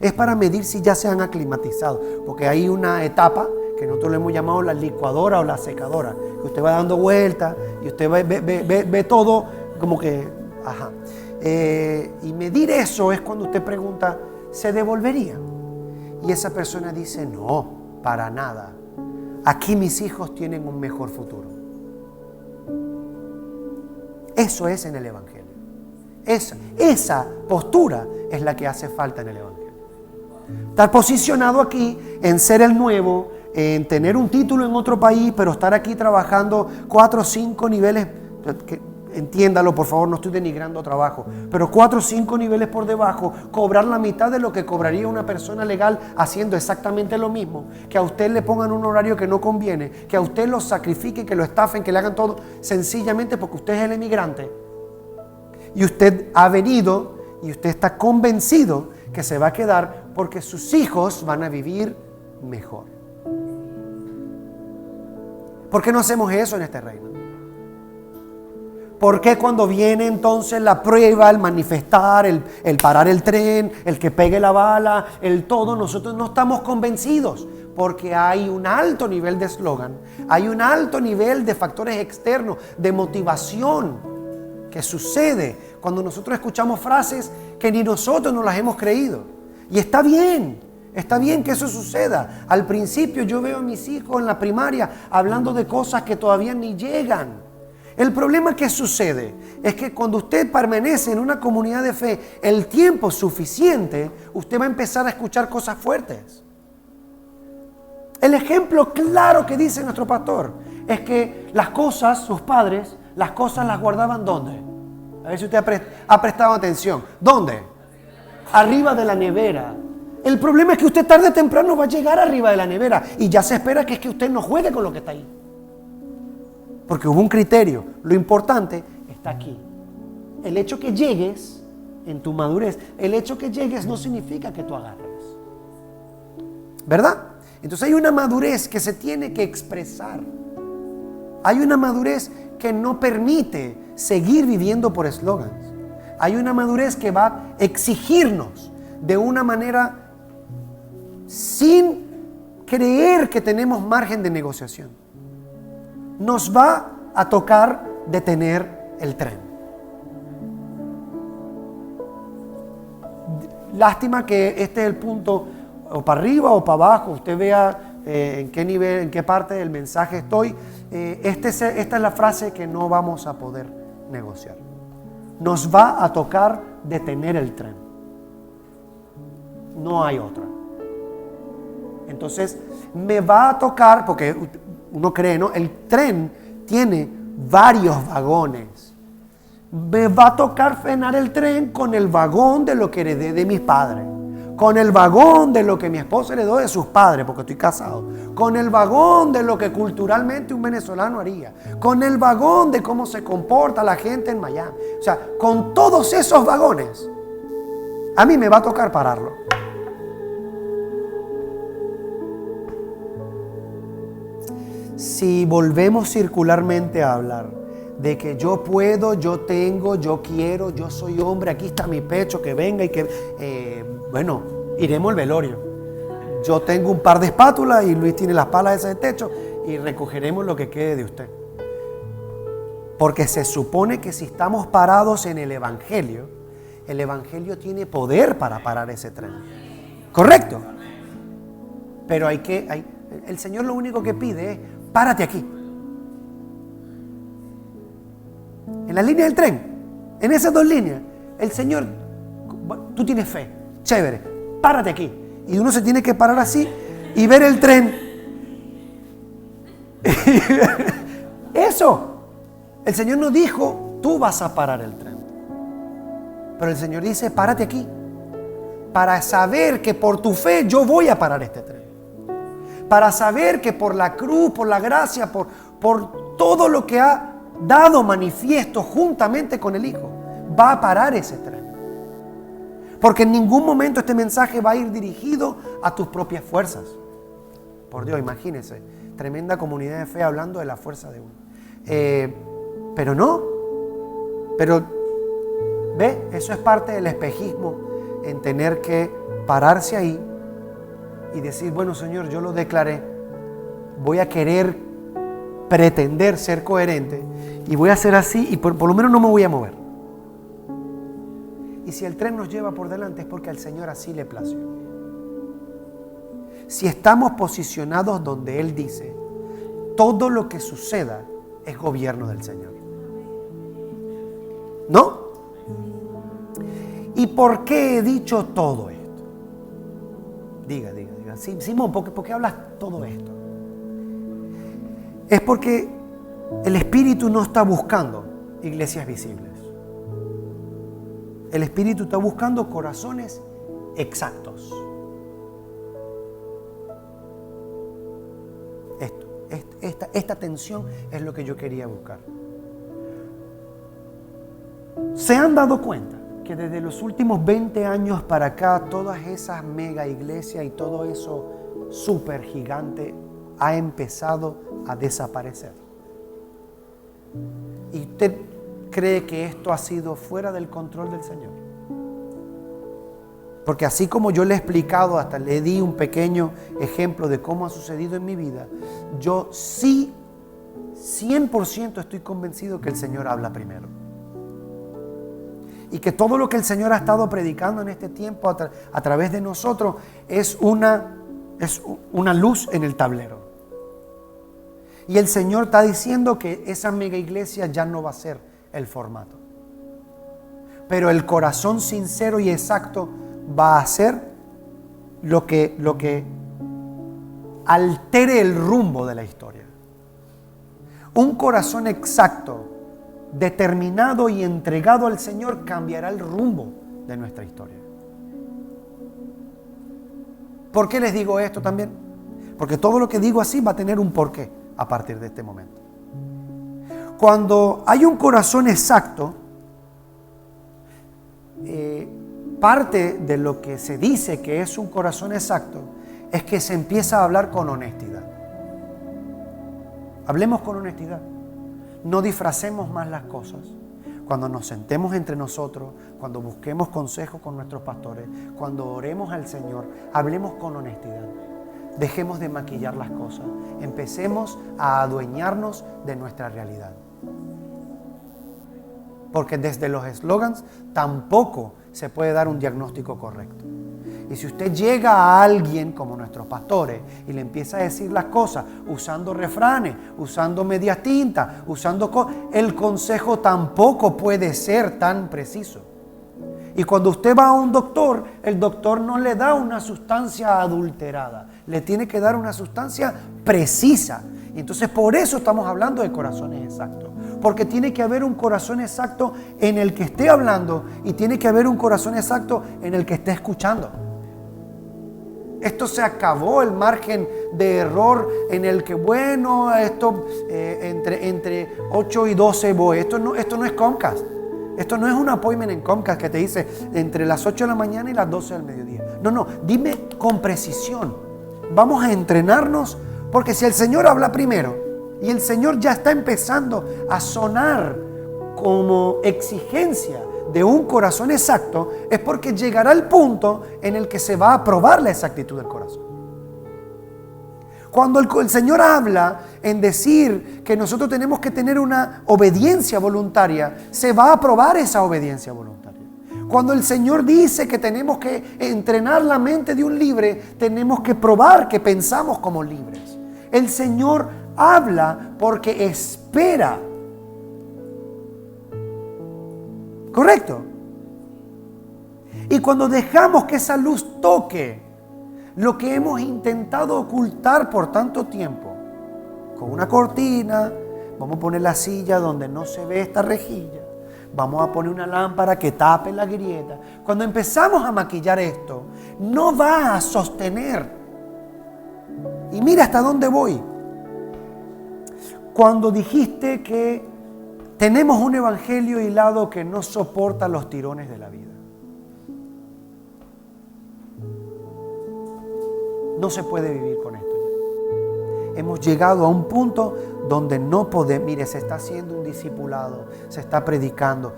Es para medir si ya se han aclimatizado. Porque hay una etapa que nosotros le hemos llamado la licuadora o la secadora, que usted va dando vueltas y usted ve todo como que, ajá. Y medir eso es cuando usted pregunta, ¿se devolvería? Y esa persona dice, no, para nada. Aquí mis hijos tienen un mejor futuro. Eso es en el Evangelio. Esa postura es la que hace falta en el Evangelio. Estar posicionado aquí en ser el nuevo, en tener un título en otro país, pero estar aquí trabajando 4 o 5 niveles, entiéndalo por favor, no estoy denigrando trabajo, pero 4 o 5 niveles por debajo, cobrar la mitad de lo que cobraría una persona legal haciendo exactamente lo mismo, que a usted le pongan un horario que no conviene, que a usted lo sacrifiquen, que lo estafen, que le hagan todo, sencillamente porque usted es el emigrante y usted ha venido y usted está convencido que se va a quedar porque sus hijos van a vivir mejor. ¿Por qué no hacemos eso en este reino? ¿Por qué cuando viene entonces la prueba, el manifestar, el parar el tren, el que pegue la bala, el todo, nosotros no estamos convencidos? Porque hay un alto nivel de eslogan, hay un alto nivel de factores externos, de motivación que sucede cuando nosotros escuchamos frases que ni nosotros nos las hemos creído. Y está bien que eso suceda. Al principio yo veo a mis hijos en la primaria hablando de cosas que todavía ni llegan. El problema que sucede es que cuando usted permanece en una comunidad de fe el tiempo suficiente, usted va a empezar a escuchar cosas fuertes. El ejemplo claro que dice nuestro pastor es que las cosas, sus padres, las cosas las guardaban ¿dónde? A ver si usted ha prestado atención. ¿Dónde? Arriba de la nevera. El problema es que usted tarde o temprano va a llegar arriba de la nevera y ya se espera que usted no juegue con lo que está ahí. Porque hubo un criterio. Lo importante está aquí. El hecho que llegues en tu madurez, el hecho que llegues no significa que tú agarres. ¿Verdad? Entonces hay una madurez que se tiene que expresar. Hay una madurez que no permite seguir viviendo por eslogans. Hay una madurez que va a exigirnos de una manera sin creer que tenemos margen de negociación. Nos va a tocar detener el tren. Lástima que este es el punto, o para arriba o para abajo, usted vea en qué nivel, en qué parte del mensaje estoy. Esta es la frase que no vamos a poder negociar. Nos va a tocar detener el tren. No hay otra. Entonces, me va a tocar, porque uno cree, ¿no? El tren tiene varios vagones. Me va a tocar frenar el tren con el vagón de lo que heredé de mis padres, con el vagón de lo que mi esposa heredó de sus padres, porque estoy casado, con el vagón de lo que culturalmente un venezolano haría, con el vagón de cómo se comporta la gente en Miami. O sea, con todos esos vagones, a mí me va a tocar pararlo. Si volvemos circularmente a hablar de que yo puedo, yo tengo, yo quiero, yo soy hombre, aquí está mi pecho, que venga y que... bueno, iremos al velorio. Yo tengo un par de espátulas y Luis tiene las palas esas de techo y recogeremos lo que quede de usted. Porque se supone que si estamos parados en el Evangelio tiene poder para parar ese tren. ¿Correcto? Pero el Señor lo único que pide es, párate aquí. En la línea del tren, en esas 2 líneas, el Señor, tú tienes fe, chévere, párate aquí. Y uno se tiene que parar así y ver el tren. Eso. El Señor no dijo, tú vas a parar el tren. Pero el Señor dice, párate aquí. Para saber que por tu fe yo voy a parar este tren. Para saber que por la cruz, por la gracia, por todo lo que ha dado manifiesto juntamente con el Hijo, va a parar ese tren. Porque en ningún momento este mensaje va a ir dirigido a tus propias fuerzas. Por Dios, imagínense, tremenda comunidad de fe hablando de la fuerza de uno. Pero no. Pero, ¿ve? Eso es parte del espejismo, en tener que pararse ahí y decir, bueno, Señor, yo lo declaré. Voy a querer pretender ser coherente y voy a hacer así y por lo menos no me voy a mover. Y si el tren nos lleva por delante es porque al Señor así le plació. Si estamos posicionados donde Él dice, todo lo que suceda es gobierno del Señor. ¿No? ¿Y por qué he dicho todo esto? Diga. Simón, ¿por qué hablas todo esto? Es porque el Espíritu no está buscando iglesias visibles. El Espíritu está buscando corazones exactos. Esta tensión es lo que yo quería buscar. ¿Se han dado cuenta que desde los últimos 20 años para acá todas esas mega iglesias y todo eso súper gigante ha empezado a desaparecer? ¿Y usted cree que esto ha sido fuera del control del Señor? Porque así como yo le he explicado, hasta le di un pequeño ejemplo de cómo ha sucedido en mi vida, yo sí, 100% estoy convencido que el Señor habla primero. Y que todo lo que el Señor ha estado predicando en este tiempo a través de nosotros es una luz en el tablero. Y el Señor está diciendo que esa mega iglesia ya no va a ser el formato. Pero el corazón sincero y exacto va a ser lo que altere el rumbo de la historia. Un corazón exacto, determinado y entregado al Señor cambiará el rumbo de nuestra historia. ¿Por qué les digo esto también? Porque todo lo que digo así va a tener un porqué a partir de este momento. Cuando hay un corazón exacto, parte de lo que se dice que es un corazón exacto es que se empieza a hablar con honestidad. Hablemos con honestidad. No disfracemos más las cosas. Cuando nos sentemos entre nosotros, cuando busquemos consejos con nuestros pastores, cuando oremos al Señor, hablemos con honestidad. Dejemos de maquillar las cosas. Empecemos a adueñarnos de nuestra realidad. Porque desde los eslogans tampoco se puede dar un diagnóstico correcto. Y si usted llega a alguien como nuestros pastores y le empieza a decir las cosas usando refranes, usando medias tintas, el consejo tampoco puede ser tan preciso. Y cuando usted va a un doctor, el doctor no le da una sustancia adulterada, le tiene que dar una sustancia precisa. Y entonces por eso estamos hablando de corazones exactos. Porque tiene que haber un corazón exacto en el que esté hablando y tiene que haber un corazón exacto en el que esté escuchando. Esto se acabó, el margen de error en el que, bueno, esto entre 8 y 12 voy. Esto no es Comcast. Esto no es un appointment en Comcast que te dice entre las 8 de la mañana y las 12 del mediodía. No, dime con precisión. Vamos a entrenarnos, porque si el Señor habla primero y el Señor ya está empezando a sonar como exigencia de un corazón exacto, es porque llegará el punto en el que se va a probar la exactitud del corazón. Cuando el Señor habla en decir que nosotros tenemos que tener una obediencia voluntaria, se va a probar esa obediencia voluntaria. Cuando el Señor dice que tenemos que entrenar la mente de un libre, tenemos que probar que pensamos como libres. El Señor habla porque espera. ¿Correcto? Y cuando dejamos que esa luz toque lo que hemos intentado ocultar por tanto tiempo, con una cortina, vamos a poner la silla donde no se ve esta rejilla, vamos a poner una lámpara que tape la grieta. Cuando empezamos a maquillar esto, no va a sostener. Y mira hasta dónde voy. Cuando dijiste que tenemos un evangelio hilado que no soporta los tirones de la vida. No se puede vivir con esto ya. Hemos llegado a un punto donde no podemos. Mire, se está haciendo un discipulado, se está predicando.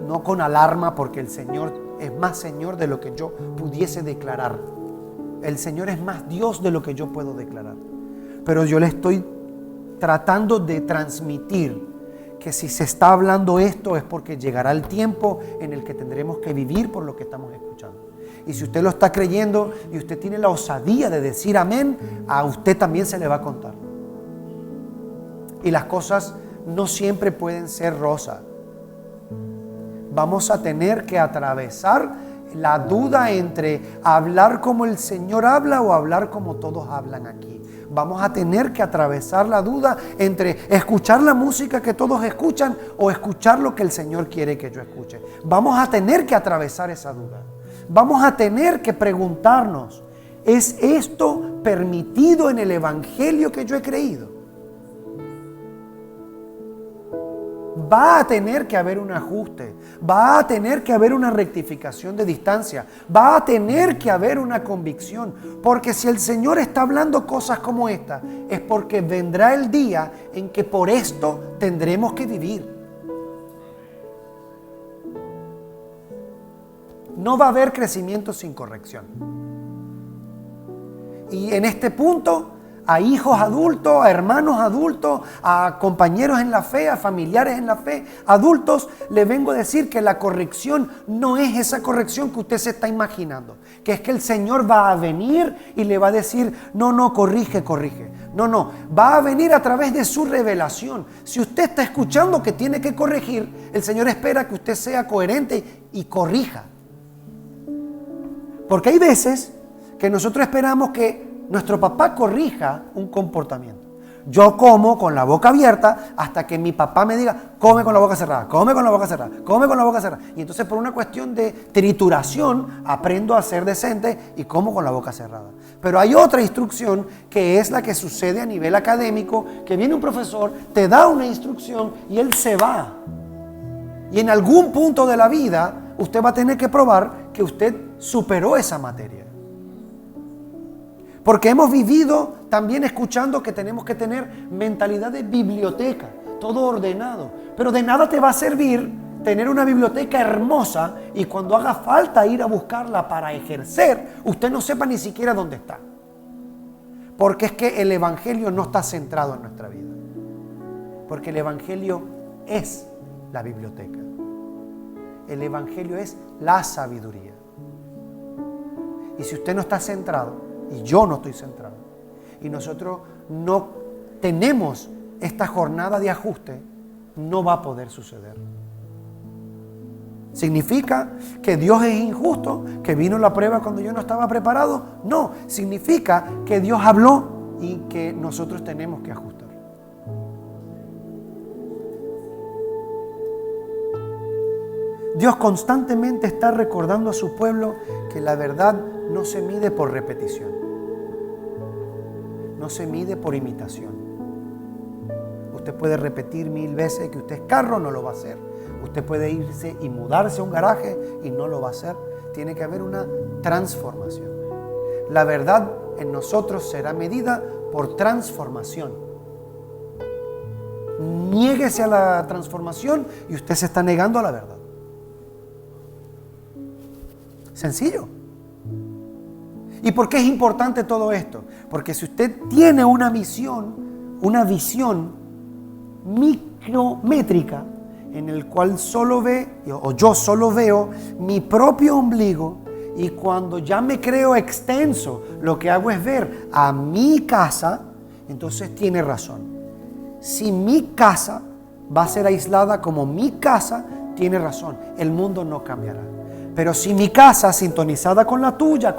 No con alarma, porque el Señor es más Señor de lo que yo pudiese declarar. El Señor es más Dios de lo que yo puedo declarar. Pero yo le estoy tratando de transmitir que si se está hablando esto es porque llegará el tiempo en el que tendremos que vivir por lo que estamos escuchando. Y si usted lo está creyendo y usted tiene la osadía de decir amén, a usted también se le va a contar. Y las cosas no siempre pueden ser rosas. Vamos a tener que atravesar la duda entre hablar como el Señor habla o hablar como todos hablan aquí. Vamos a tener que atravesar la duda entre escuchar la música que todos escuchan o escuchar lo que el Señor quiere que yo escuche. Vamos a tener que atravesar esa duda. Vamos a tener que preguntarnos, ¿es esto permitido en el Evangelio que yo he creído? Va a tener que haber un ajuste, va a tener que haber una rectificación de distancia, va a tener que haber una convicción, porque si el Señor está hablando cosas como esta, es porque vendrá el día en que por esto tendremos que vivir. No va a haber crecimiento sin corrección. Y en este punto, a hijos adultos, a hermanos adultos, a compañeros en la fe, a familiares en la fe, adultos, les vengo a decir que la corrección no es esa corrección que usted se está imaginando, que es que el Señor va a venir y le va a decir, no, corrige. No, va a venir a través de su revelación. Si usted está escuchando que tiene que corregir, el Señor espera que usted sea coherente y corrija. Porque hay veces que nosotros esperamos que nuestro papá corrija un comportamiento. Yo como con la boca abierta hasta que mi papá me diga, come con la boca cerrada, come con la boca cerrada, come con la boca cerrada. Y entonces por una cuestión de trituración aprendo a ser decente y como con la boca cerrada. Pero hay otra instrucción que es la que sucede a nivel académico, que viene un profesor, te da una instrucción y él se va. Y en algún punto de la vida usted va a tener que probar que usted superó esa materia. Porque hemos vivido también escuchando que tenemos que tener mentalidad de biblioteca, todo ordenado. Pero de nada te va a servir tener una biblioteca hermosa y cuando haga falta ir a buscarla para ejercer, usted no sepa ni siquiera dónde está. Porque es que el Evangelio no está centrado en nuestra vida. Porque el Evangelio es la biblioteca. El Evangelio es la sabiduría. Y si usted no está centrado, y yo no estoy centrado, y nosotros no tenemos esta jornada de ajuste, no va a poder suceder. ¿Significa que Dios es injusto? ¿Que vino la prueba cuando yo no estaba preparado? No, significa que Dios habló y que nosotros tenemos que ajustar. Dios constantemente está recordando a su pueblo que la verdad no se mide por repetición, no se mide por imitación. Usted puede repetir 1000 veces que usted es carro, no lo va a hacer. Usted puede irse y mudarse a un garaje y no lo va a hacer. Tiene que haber una transformación. La verdad en nosotros será medida por transformación. Niéguese a la transformación y usted se está negando a la verdad. Sencillo. ¿Y por qué es importante todo esto? Porque si usted tiene una visión micrométrica en el cual solo ve, o yo solo veo mi propio ombligo, y cuando ya me creo extenso, lo que hago es ver a mi casa, entonces tiene razón. Si mi casa va a ser aislada como mi casa, tiene razón, el mundo no cambiará. Pero si mi casa sintonizada con la tuya,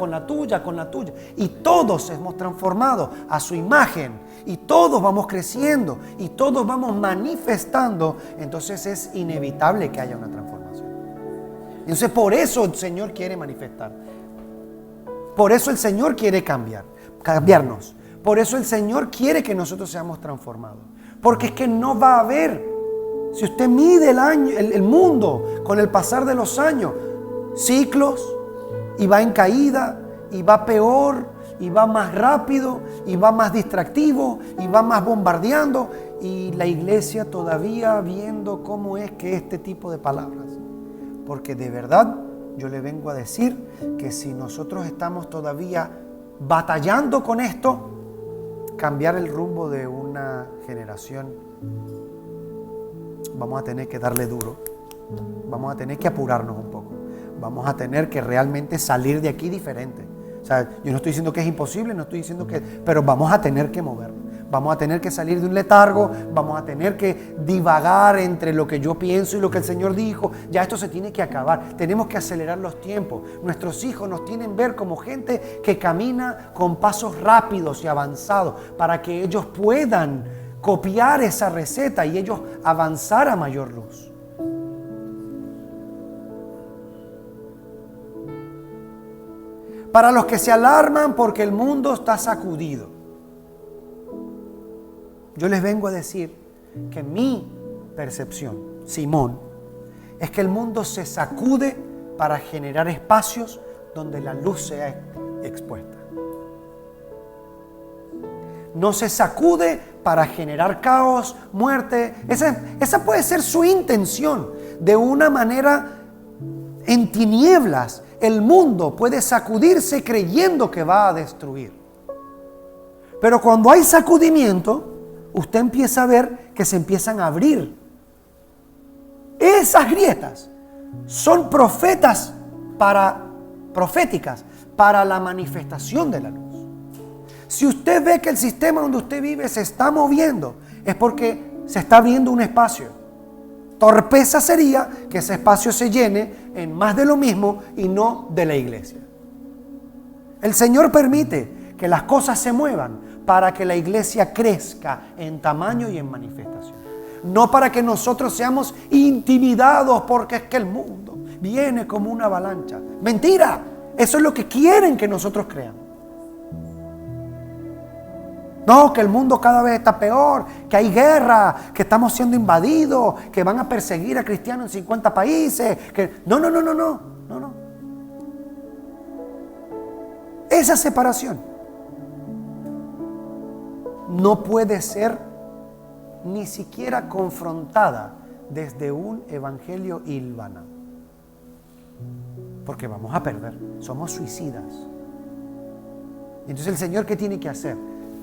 y todos hemos transformado a su imagen, y todos vamos creciendo, y todos vamos manifestando, entonces es inevitable que haya una transformación. Entonces por eso el Señor quiere manifestar. Por eso el Señor quiere cambiarnos. Por eso el Señor quiere que nosotros seamos transformados. Porque es que no va a haber, si usted mide el mundo con el pasar de los años, ciclos, y va en caída, y va peor, y va más rápido, y va más distractivo, y va más bombardeando, y la iglesia todavía viendo cómo es que este tipo de palabras. Porque de verdad yo le vengo a decir que si nosotros estamos todavía batallando con esto, cambiar el rumbo de una generación, vamos a tener que darle duro, vamos a tener que apurarnos un poco, vamos a tener que realmente salir de aquí diferente. O sea, yo no estoy diciendo que es imposible, no estoy diciendo que, pero vamos a tener que movernos. Vamos a tener que salir de un letargo, vamos a tener que divagar entre lo que yo pienso y lo que el Señor dijo. Ya esto se tiene que acabar. Tenemos que acelerar los tiempos. Nuestros hijos nos tienen que ver como gente que camina con pasos rápidos y avanzados para que ellos puedan copiar esa receta y ellos avanzar a mayor luz. Para los que se alarman porque el mundo está sacudido, yo les vengo a decir que mi percepción, Simón, es que el mundo se sacude para generar espacios donde la luz sea expuesta. No se sacude para generar caos, muerte. Esa puede ser su intención. De una manera en tinieblas, el mundo puede sacudirse creyendo que va a destruir. Pero cuando hay sacudimiento, usted empieza a ver que se empiezan a abrir. Esas grietas son proféticas para la manifestación de la luz. Si usted ve que el sistema donde usted vive se está moviendo, es porque se está abriendo un espacio. Torpeza sería que ese espacio se llene en más de lo mismo y no de la iglesia. El Señor permite que las cosas se muevan para que la iglesia crezca en tamaño y en manifestación. No para que nosotros seamos intimidados porque es que el mundo viene como una avalancha. Mentira, eso es lo que quieren que nosotros creamos. No, que el mundo cada vez está peor, que hay guerra, que estamos siendo invadidos, que van a perseguir a cristianos en 50 países. No. Esa separación no puede ser ni siquiera confrontada desde un evangelio hilvanado. Porque vamos a perder, somos suicidas. Entonces el Señor, ¿qué tiene que hacer?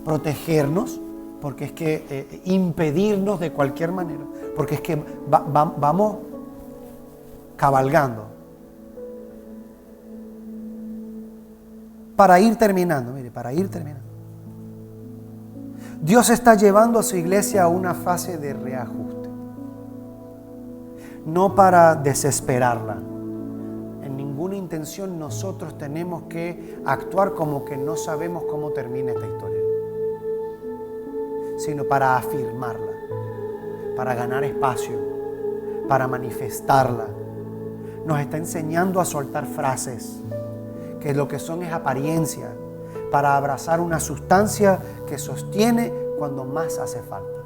Protegernos, porque es que impedirnos de cualquier manera, porque es que vamos cabalgando. Para ir terminando, Dios está llevando a su iglesia a una fase de reajuste. No para desesperarla. En ninguna intención nosotros tenemos que actuar como que no sabemos cómo termina esta historia, sino para afirmarla, para ganar espacio, para manifestarla. Nos está enseñando a soltar frases, que lo que son es apariencia, para abrazar una sustancia que sostiene cuando más hace falta.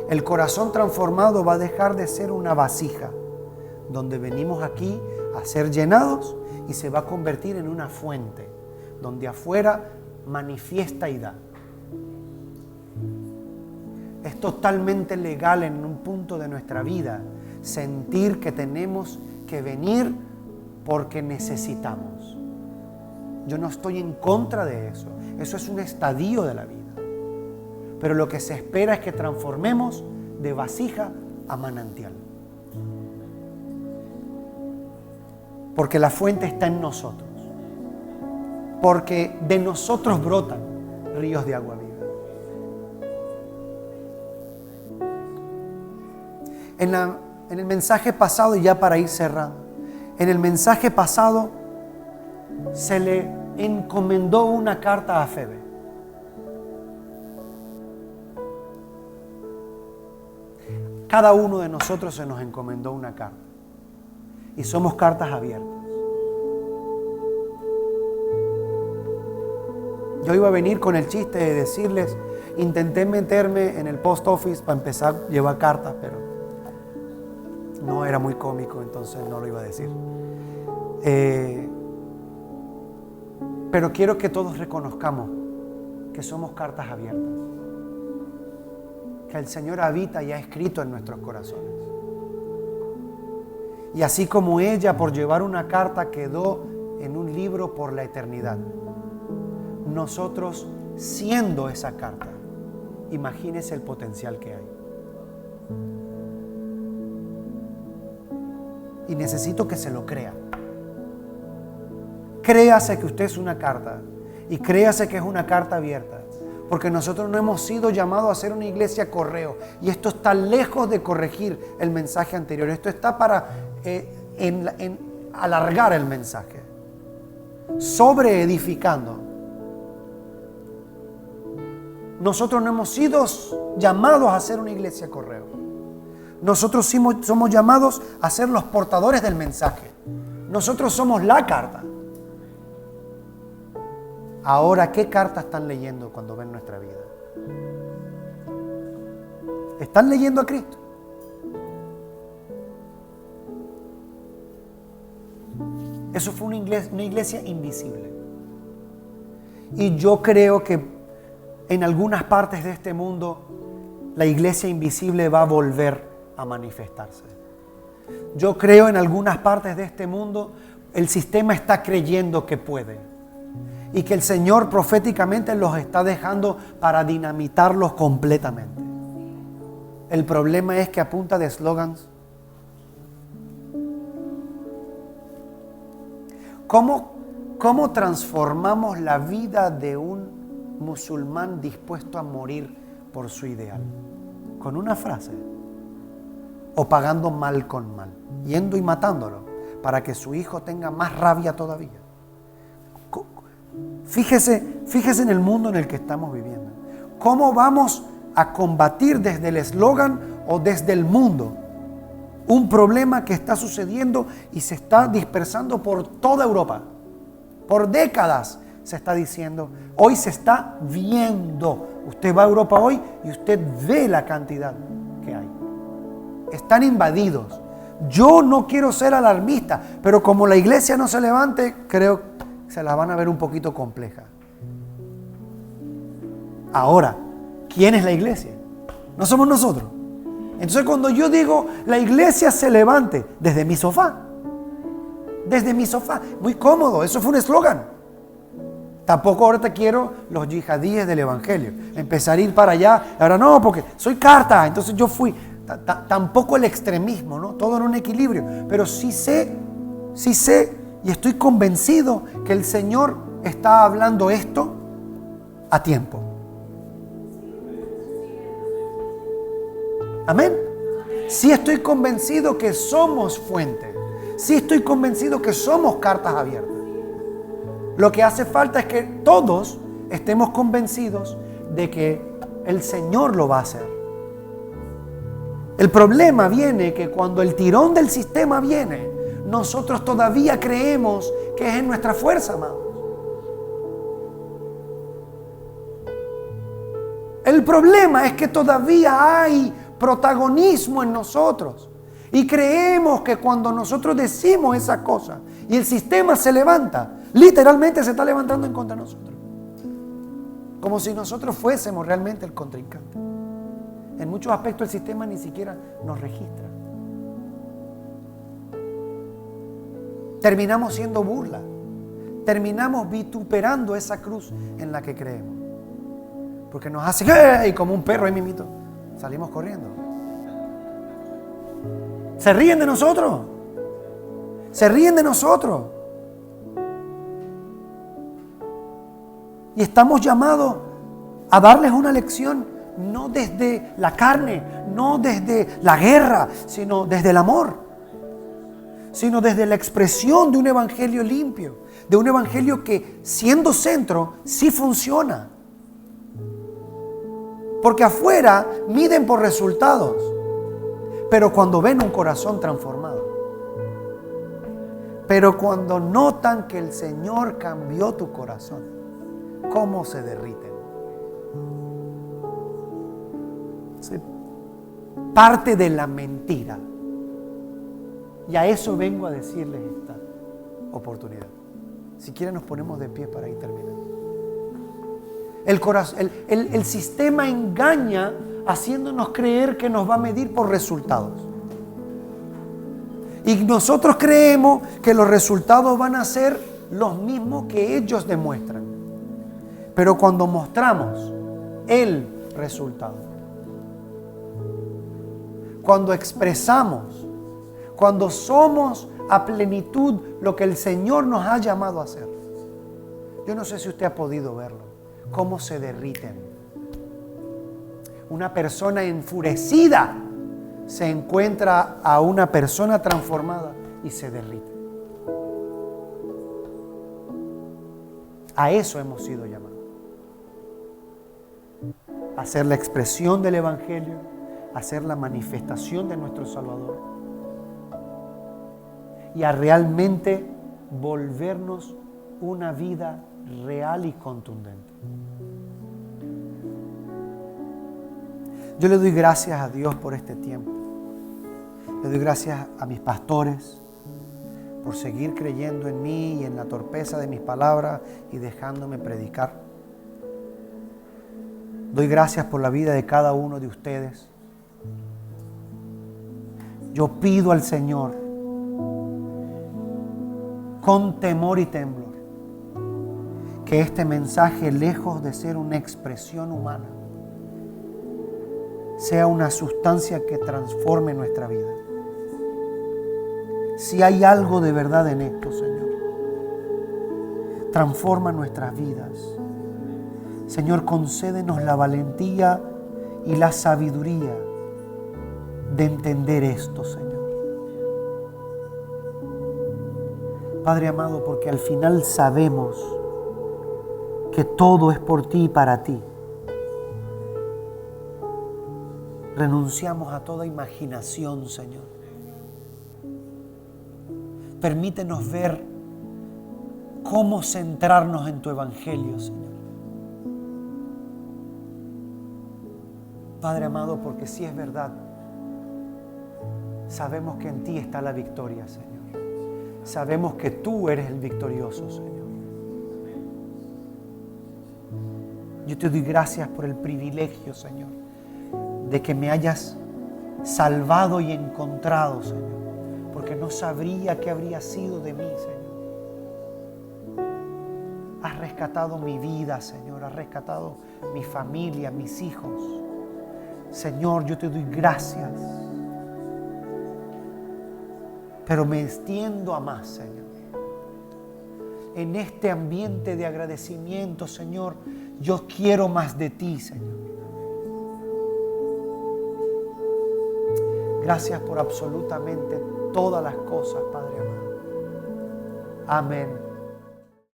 El corazón transformado va a dejar de ser una vasija donde venimos aquí a ser llenados y se va a convertir en una fuente donde afuera manifiesta y da. Es totalmente legal en un punto de nuestra vida sentir que tenemos que venir porque necesitamos. Yo no estoy en contra de eso. Eso es un estadio de la vida. Pero lo que se espera es que transformemos de vasija a manantial. Porque la fuente está en nosotros. Porque de nosotros brotan ríos de agua viva. En el mensaje pasado, y ya para ir cerrando, en el mensaje pasado se le encomendó una carta a Febe. Cada uno de nosotros se nos encomendó una carta. Y somos cartas abiertas. Yo iba a venir con el chiste de decirles, intenté meterme en el post office para empezar a llevar cartas, pero no era muy cómico, entonces no lo iba a decir. Pero quiero que todos reconozcamos que somos cartas abiertas, que el Señor habita y ha escrito en nuestros corazones. Y así como ella, por llevar una carta, quedó en un libro por la eternidad, nosotros, siendo esa carta, imagínese el potencial que hay. Y necesito que se lo crea. Créase que usted es una carta y créase que es una carta abierta, porque nosotros no hemos sido llamados a ser una iglesia correo, y esto está lejos de corregir el mensaje anterior. Esto está para alargar el mensaje, sobre edificando. Nosotros no hemos sido llamados a ser una iglesia correo. Nosotros somos llamados a ser los portadores del mensaje. Nosotros somos la carta. Ahora, ¿qué carta están leyendo cuando ven nuestra vida? ¿Están leyendo a Cristo? Eso fue una iglesia invisible. Y yo creo que en algunas partes de este mundo la iglesia invisible va a volver a manifestarse. Yo creo en algunas partes de este mundo el sistema está creyendo que puede, y que el Señor proféticamente los está dejando para dinamitarlos completamente. El problema es que a punta de eslogans, ¿cómo transformamos la vida de un musulmán dispuesto a morir por su ideal? ¿Con una frase? ¿O pagando mal con mal? Yendo y matándolo para que su hijo tenga más rabia todavía. Fíjese en el mundo en el que estamos viviendo. ¿Cómo vamos a combatir desde el eslogan o desde el mundo un problema que está sucediendo y se está dispersando por toda Europa? Por décadas se está diciendo, hoy se está viendo. Usted va a Europa hoy y usted ve la cantidad que hay. Están invadidos. Yo no quiero ser alarmista, pero como la iglesia no se levante, creo que se la van a ver un poquito compleja. Ahora, ¿quién es la iglesia? No somos nosotros. Entonces, cuando yo digo la iglesia se levante desde mi sofá, muy cómodo, eso fue un eslogan. Tampoco ahorita quiero los yihadíes del evangelio, empezar a ir para allá. Ahora no, porque soy carta, entonces yo fui. Tampoco el extremismo, ¿no? Todo en un equilibrio. Pero sí sé y estoy convencido que el Señor está hablando esto a tiempo. Amén. Sí estoy convencido que somos fuente. Sí estoy convencido que somos cartas abiertas. Lo que hace falta es que todos estemos convencidos de que el Señor lo va a hacer. El problema viene que cuando el tirón del sistema viene, nosotros todavía creemos que es en nuestra fuerza, amados. El problema es que todavía hay protagonismo en nosotros y creemos que cuando nosotros decimos esa cosa y el sistema se levanta, literalmente se está levantando en contra de nosotros, como si nosotros fuésemos realmente el contrincante. En muchos aspectos el sistema ni siquiera nos registra. Terminamos siendo burla. Terminamos vituperando esa cruz en la que creemos. Porque nos hace ¡hey! Como un perro ahí mismito. Salimos corriendo. Se ríen de nosotros. Se ríen de nosotros. Y estamos llamados a darles una lección, no desde la carne, no desde la guerra, sino desde el amor, sino desde la expresión de un evangelio limpio, de un evangelio que, siendo centro, sí funciona. Porque afuera miden por resultados, pero cuando ven un corazón transformado, pero cuando notan que el Señor cambió tu corazón, ¿cómo se derriten? ¿Sí? Parte de la mentira. Y a eso vengo a decirles esta oportunidad. Si quieren nos ponemos de pie para ir terminando. El sistema engaña haciéndonos creer que nos va a medir por resultados. Y nosotros creemos que los resultados van a ser los mismos que ellos demuestran. Pero cuando mostramos el resultado, cuando expresamos, cuando somos a plenitud lo que el Señor nos ha llamado a hacer, yo no sé si usted ha podido verlo, cómo se derriten. Una persona enfurecida se encuentra a una persona transformada y se derrite. A eso hemos sido llamados. A ser la expresión del Evangelio, a ser la manifestación de nuestro Salvador y a realmente volvernos una vida real y contundente. Yo le doy gracias a Dios por este tiempo. Le doy gracias a mis pastores por seguir creyendo en mí y en la torpeza de mis palabras y dejándome predicar. Doy gracias por la vida de cada uno de ustedes. Yo pido al Señor con temor y temblor que este mensaje, lejos de ser una expresión humana, sea una sustancia que transforme nuestra vida. Si hay algo de verdad en esto, Señor, transforma nuestras vidas. Señor, concédenos la valentía y la sabiduría de entender esto, Señor. Padre amado, porque al final sabemos que todo es por ti y para ti. Renunciamos a toda imaginación, Señor. Permítenos ver cómo centrarnos en tu Evangelio, Señor. Padre amado, porque si es verdad, sabemos que en ti está la victoria, Señor. Sabemos que tú eres el victorioso, Señor. Yo te doy gracias por el privilegio, Señor, de que me hayas salvado y encontrado, Señor, porque no sabría qué habría sido de mí, Señor. Has rescatado mi vida, Señor, has rescatado mi familia, mis hijos. Señor, yo te doy gracias, pero me extiendo a más, Señor. En este ambiente de agradecimiento, Señor, yo quiero más de ti, Señor. Gracias por absolutamente todas las cosas, Padre amado. Amén.